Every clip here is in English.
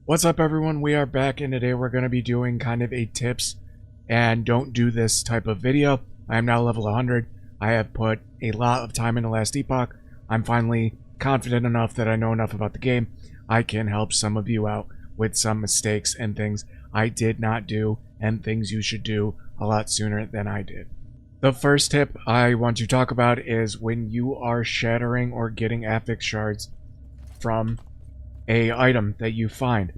What's up, everyone? We are back, and today we're going to be doing kind of a tips and don't do this type of video. I am now level 100. I have put a lot of time into last Epoch. I'm finally confident enough that I know enough about the game. I can help some of you out with some mistakes and things I did not do and things you should do a lot sooner than I did. The first tip I want to talk about is when you are shattering or getting affix shards from a item that you find.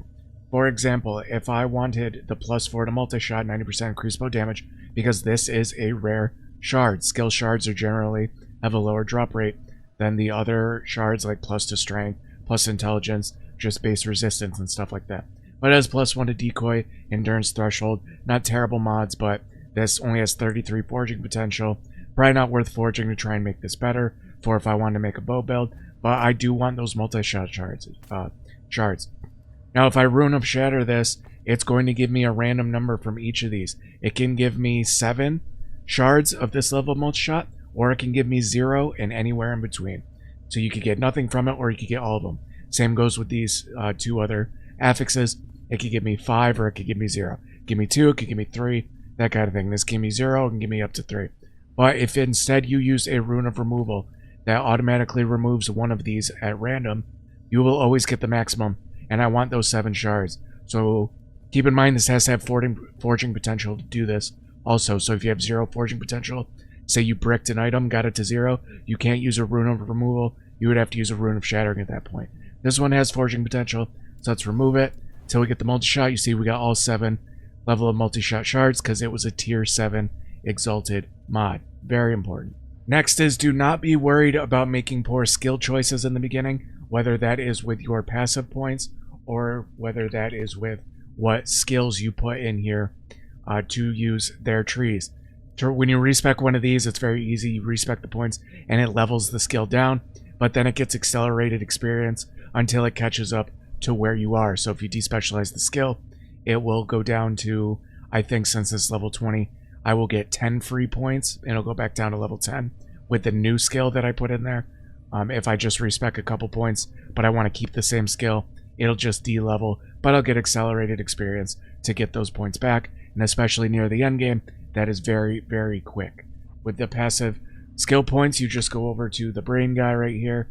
For example, if I wanted the +4 to multi-shot, 90% increased bow damage, because this is a rare shard. Skill shards are generally have a lower drop rate than the other shards, like plus to strength, plus intelligence, just base resistance and stuff like that. But it has +1 to decoy, endurance threshold, not terrible mods, but this only has 33 forging potential. Probably not worth forging to try and make this better for if I want to make a bow build, but I do want those multi-shot shards. Now, if I Rune of Shatter this, it's going to give me a random number from each of these. It can give me 7 shards of this level of multi-shot, or it can give me 0 and anywhere in between. So you could get nothing from it, or you could get all of them. Same goes with these two other affixes. It could give me 5, or it could give me 0. Give me 2, it could give me 3, that kind of thing. This give me 0, and give me up to 3. But if instead you use a Rune of Removal that automatically removes one of these at random, you will always get the maximum, and I want those 7 shards. So keep in mind this has to have forging potential to do this also. So if you have 0 forging potential, say you bricked an item, got it to 0, you can't use a Rune of Removal, you would have to use a Rune of Shattering at that point. This one has forging potential, so let's remove it until we get the multi-shot. You see we got all 7 level of multi-shot shards because it was a tier 7 exalted mod. Very important. Next is, do not be worried about making poor skill choices in the beginning, whether that is with your passive points or whether that is with what skills you put in here to use their trees. When you respec one of these, it's very easy. You respec the points and it levels the skill down, but then it gets accelerated experience until it catches up to where you are. So if you despecialize the skill, it will go down to, I think since it's level 20, I will get 10 free points, and it'll go back down to level 10 with the new skill that I put in there. If I just respec a couple points, but I want to keep the same skill, it'll just de-level, but I'll get accelerated experience to get those points back, and especially near the end game, that is very, very quick. With the passive skill points, you just go over to the brain guy right here.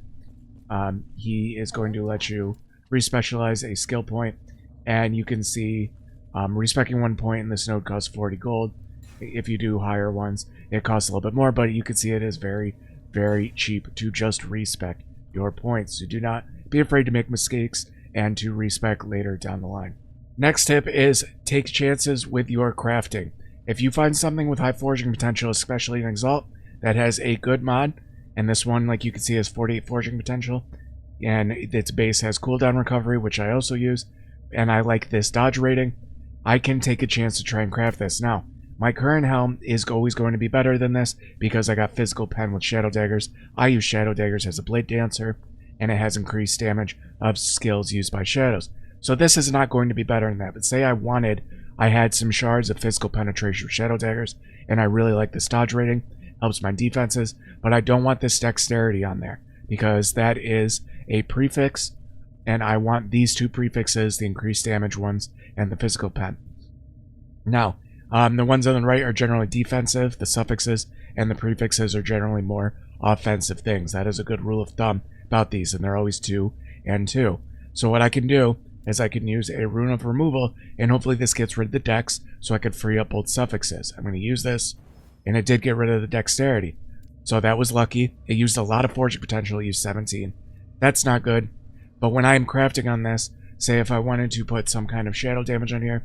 He is going to let you respecialize a skill point, and you can see respecing 1 point in this node costs 40 gold. If you do higher ones, it costs a little bit more, but you can see it is very, very cheap to just respec your points. So do not be afraid to make mistakes and to respec later down the line. Next tip is take chances with your crafting. If you find something with high forging potential, especially in Exalt, that has a good mod, and this one, like you can see, has 48 forging potential, and its base has cooldown recovery, which I also use, and I like this dodge rating, I can take a chance to try and craft this. Now, my current helm is always going to be better than this because I got physical pen with shadow daggers. I use shadow daggers as a blade dancer, and it has increased damage of skills used by shadows. So this is not going to be better than that. But say I had some shards of physical penetration with shadow daggers, and I really like this dodge rating, helps my defenses, but I don't want this dexterity on there because that is a prefix, and I want these 2 prefixes, the increased damage ones and the physical pen. Now, the ones on the right are generally defensive, the suffixes and the prefixes are generally more offensive things. That is a good rule of thumb about these, and they're always 2 and 2. So what I can do is I can use a Rune of Removal, and hopefully this gets rid of the dex, so I could free up both suffixes. I'm going to use this, and it did get rid of the dexterity. So that was lucky. It used a lot of forging potential. It used 17. That's not good. But when I am crafting on this, say if I wanted to put some kind of shadow damage on here,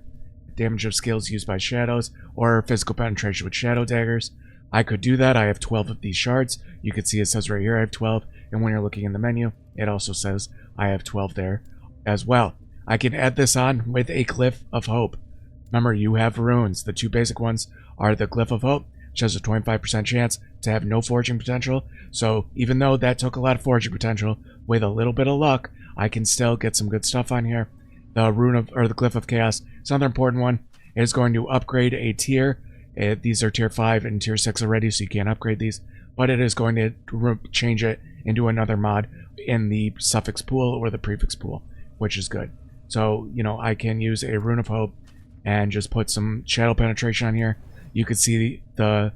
damage of skills used by shadows, or physical penetration with shadow daggers, I could do that. I have 12 of these shards. You can see it says right here I have 12, and when you're looking in the menu, it also says I have 12 there as well. I can add this on with a Glyph of Hope. Remember, you have runes. The 2 basic ones are the Glyph of Hope, which has a 25% chance to have no forging potential. So even though that took a lot of forging potential, with a little bit of luck, I can still get some good stuff on here. The the Glyph of Chaos is another important one. It is going to upgrade a tier. These are tier 5 and tier 6 already, so you can't upgrade these. But it is going to change it into another mod in the suffix pool or the prefix pool, which is good. So, you know, I can use a Rune of Hope and just put some Shadow Penetration on here. You could see the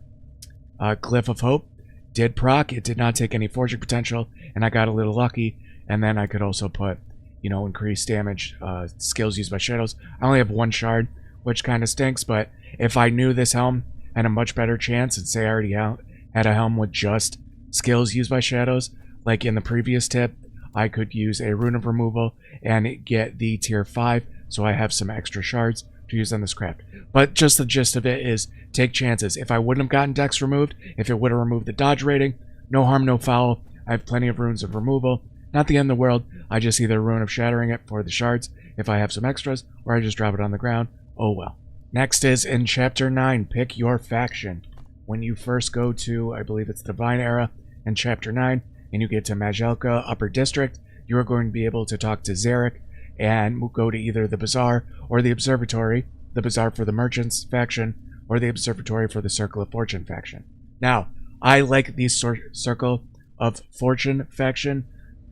Glyph of Hope did proc. It did not take any forging potential, and I got a little lucky. And then I could also put, you know, increased damage, skills used by shadows. I only have one shard, which kind of stinks, but if I knew this helm had a much better chance, and say I already had a helm with just skills used by shadows, like in the previous tip, I could use a Rune of Removal and get the tier 5, so I have some extra shards to use on this craft. But just the gist of it is take chances. If I wouldn't have gotten Dex removed, if it would have removed the dodge rating, no harm, no foul. I have plenty of runes of removal. Not the end of the world. I just either Rune of Shattering it for the shards if I have some extras, or I just drop it on the ground. Oh well. Next is in Chapter 9, pick your faction. When you first go to, I believe it's Divine Era in Chapter 9, and you get to Majelka Upper District, you are going to be able to talk to Zarek and go to either the Bazaar or the Observatory, the Bazaar for the Merchants faction, or the Observatory for the Circle of Fortune faction. Now, I like the Circle of Fortune faction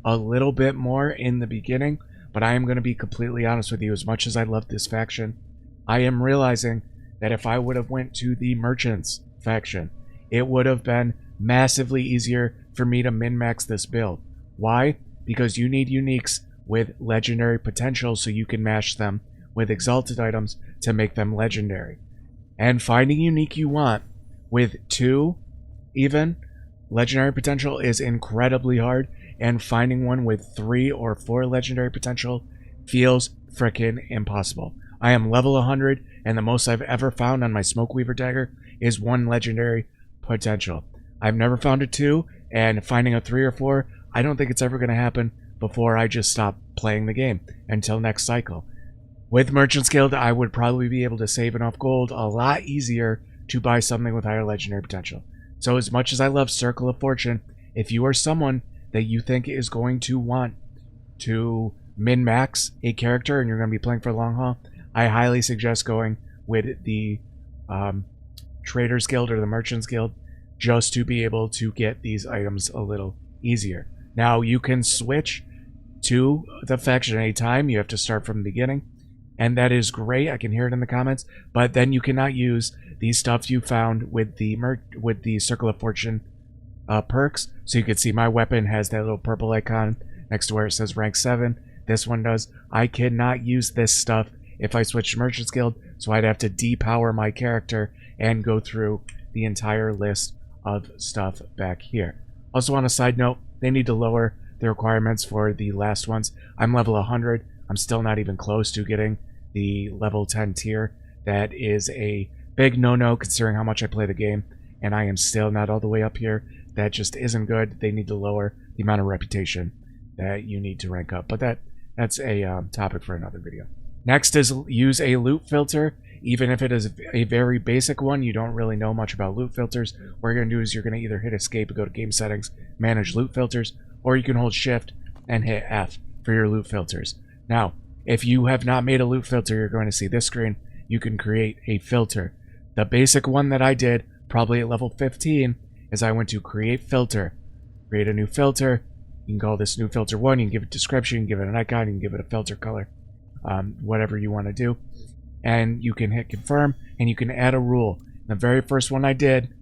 a little bit more in the beginning, but I am going to be completely honest with you. As much as I love this faction, I am realizing that if I would have went to the Merchants faction, it would have been massively easier for me to min-max this build. Why? Because you need uniques with legendary potential so you can mash them with exalted items to make them legendary. And finding unique you want with 2 even legendary potential is incredibly hard, and finding one with 3 or 4 legendary potential feels frickin' impossible. I am level 100, and the most I've ever found on my Smokeweaver dagger is 1 legendary potential. I've never found a 2, and finding a 3 or 4, I don't think it's ever going to happen before I just stop playing the game until next cycle. With Merchant's Guild, I would probably be able to save enough gold a lot easier to buy something with higher legendary potential. So as much as I love Circle of Fortune, if you are someone that you think is going to want to min-max a character and you're going to be playing for the long haul, I highly suggest going with the Traders Guild or the Merchants Guild, just to be able to get these items a little easier. Now, you can switch to the faction at any time. You have to start from the beginning, and that is great. I can hear it in the comments, but then you cannot use the stuff you found with the Circle of Fortune perks. So you can see my weapon has that little purple icon next to where it says rank 7. This one does. I cannot use this stuff if I switch to Merchants Guild, so I'd have to depower my character and go through the entire list of stuff back here. Also, on a side note, they need to lower the requirements for the last ones. I'm level 100. I'm still not even close to getting the level 10 tier. That is a big no-no considering how much I play the game, and I am still not all the way up here. That just isn't good. They need to lower the amount of reputation that you need to rank up, but that's a topic for another video. Next is use a loot filter. Even if it is a very basic one, you don't really know much about loot filters. What you're going to do is you're going to either hit escape and go to game settings, manage loot filters, or you can hold shift and hit F for your loot filters. Now, if you have not made a loot filter, you're going to see this screen. You can create a filter. The basic one that I did, probably at level 15, is I went to create filter. Create a new filter. You can call this new filter 1. You can give it a description, you can give it an icon, you can give it a filter color, whatever you want to do. And you can hit confirm, and you can add a rule. The very first one I did,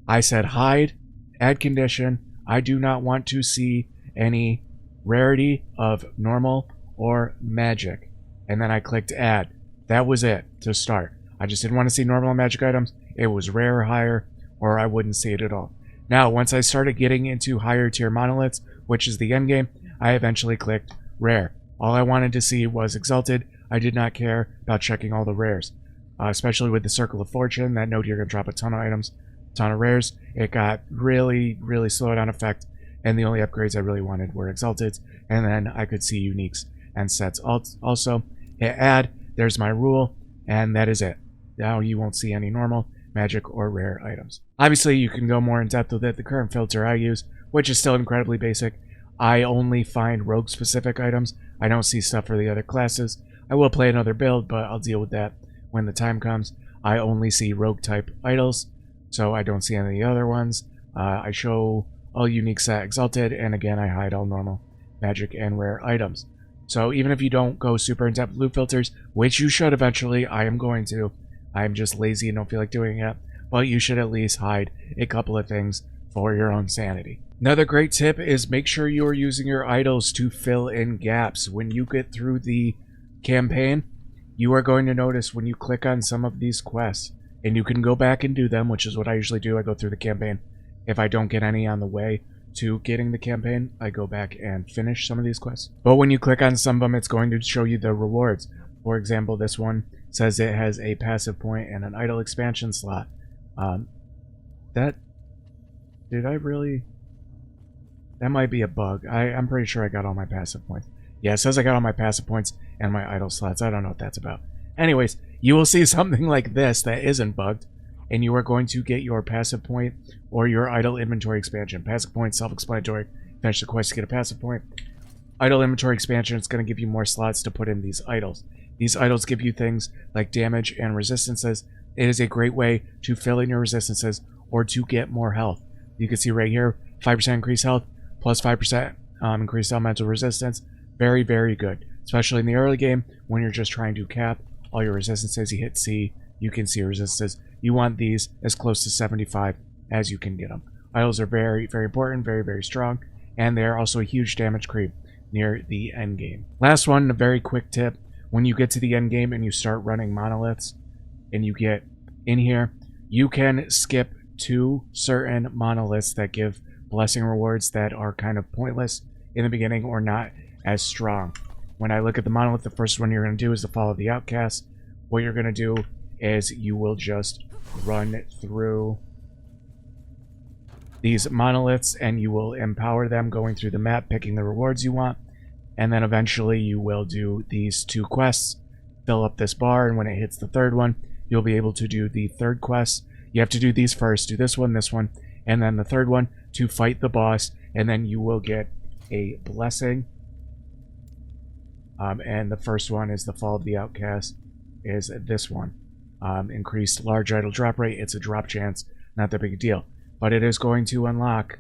I said hide, add condition. I do not want to see any rarity of normal or magic. And then I clicked add. That was it to start. I just didn't want to see normal and magic items. It was rare or higher, or I wouldn't see it at all. Now, once I started getting into higher tier monoliths, which is the end game, I eventually clicked rare. All I wanted to see was exalted. I did not care about checking all the rares, especially with the Circle of Fortune. That node, you're going to drop a ton of items, a ton of rares. It got really, really slow down effect, and the only upgrades I really wanted were exalted, and then I could see uniques and sets. Also, hit add. There's my rule, and that is it. Now you won't see any normal, magic, or rare items. Obviously, you can go more in depth with it. The current filter I use, which is still incredibly basic, I only find rogue-specific items. I don't see stuff for the other classes. I will play another build, but I'll deal with that when the time comes. I only see rogue-type idols, so I don't see any of the other ones. I show all unique set exalted, and again, I hide all normal, magic, and rare items. So even if you don't go super in-depth loot filters, which you should eventually, I am going to. I'm just lazy and don't feel like doing it. But you should at least hide a couple of things for your own sanity. Another great tip is make sure you are using your idols to fill in gaps. When you get through the campaign, you are going to notice when you click on some of these quests, and you can go back and do them, which is what I usually do. I go through the campaign. If I don't get any on the way to getting the campaign, I go back and finish some of these quests. But when you click on some of them, it's going to show you the rewards. For example, this one says it has a passive point and an idol expansion slot. Did I really? That might be a bug. I'm pretty sure I got all my passive points. Yeah, it says I got all my passive points and my idol slots. I don't know what that's about. Anyways, you will see something like this that isn't bugged, and you are going to get your passive point or your idle inventory expansion. Passive point, self-explanatory. Finish the quest to get a passive point. Idle inventory expansion, it's going to give you more slots to put in these idols. These idols give you things like damage and resistances. It is a great way to fill in your resistances or to get more health. You can see right here, 5% increased health, plus 5% increased elemental resistance. Very, very good. Especially in the early game, when you're just trying to cap all your resistances. You hit C, you can see resistances. You want these as close to 75 as you can get them. Idols are very, very important, very, very strong, and they're also a huge damage creep near the end game. Last one, a very quick tip. When you get to the end game and you start running monoliths, and you get in here, you can skip to certain monoliths that give blessing rewards that are kind of pointless in the beginning or not as strong. When I look at the monolith, the first one you're going to do is the Fall of the Outcast. What you're going to do is you will just run through these monoliths and you will empower them going through the map, picking the rewards you want, and then eventually you will do these 2 quests, fill up this bar, and when it hits the 3rd one, you'll be able to do the 3rd quest. You have to do these first, do this one, and then the 3rd one to fight the boss, and then you will get a blessing. And the first one is the Fall of the Outcast, is this one. Increased large idol drop rate. It's a drop chance, not that big a deal. But it is going to unlock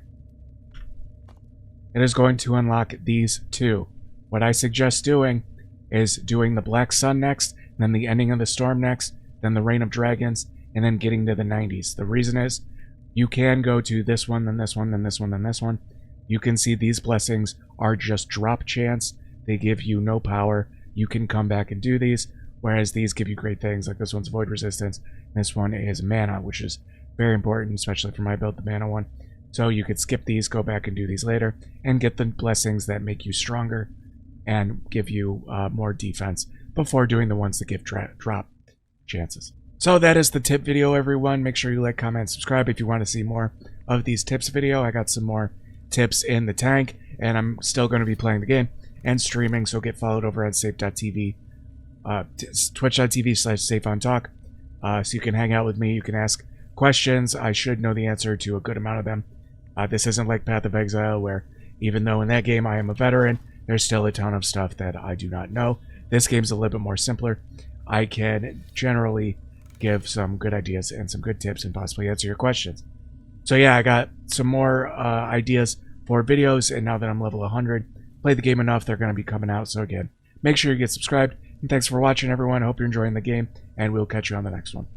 these 2. What I suggest doing is doing the Black Sun next, then the Ending of the Storm next, then the Reign of Dragons, and then getting to the 90s. The reason is you can go to this one, then this one, then this one, then this one. You can see these blessings are just drop chance. They give you no power. You can come back and do these, whereas these give you great things, like this one's void resistance. This one is mana, which is very important, especially for my build, the mana one. So you could skip these, go back and do these later, and get the blessings that make you stronger and give you more defense before doing the ones that give drop chances. So that is the tip video, everyone. Make sure you like, comment, subscribe if you want to see more of these tips video. I got some more tips in the tank, and I'm still going to be playing the game and streaming, so get followed over at safe.tv, twitch.tv/safeontalk, so you can hang out with me. You can ask questions. I should know the answer to a good amount of them. This isn't like Path of Exile, where even though in that game I am a veteran, there's still a ton of stuff that I do not know. This game's a little bit more simpler. I can generally give some good ideas and some good tips and possibly answer your questions. So yeah, I got some more ideas for videos, and now that I'm level 100, played the game enough, they're going to be coming out. So again, make sure you get subscribed, and thanks for watching, everyone. I hope you're enjoying the game, and we'll catch you on the next one.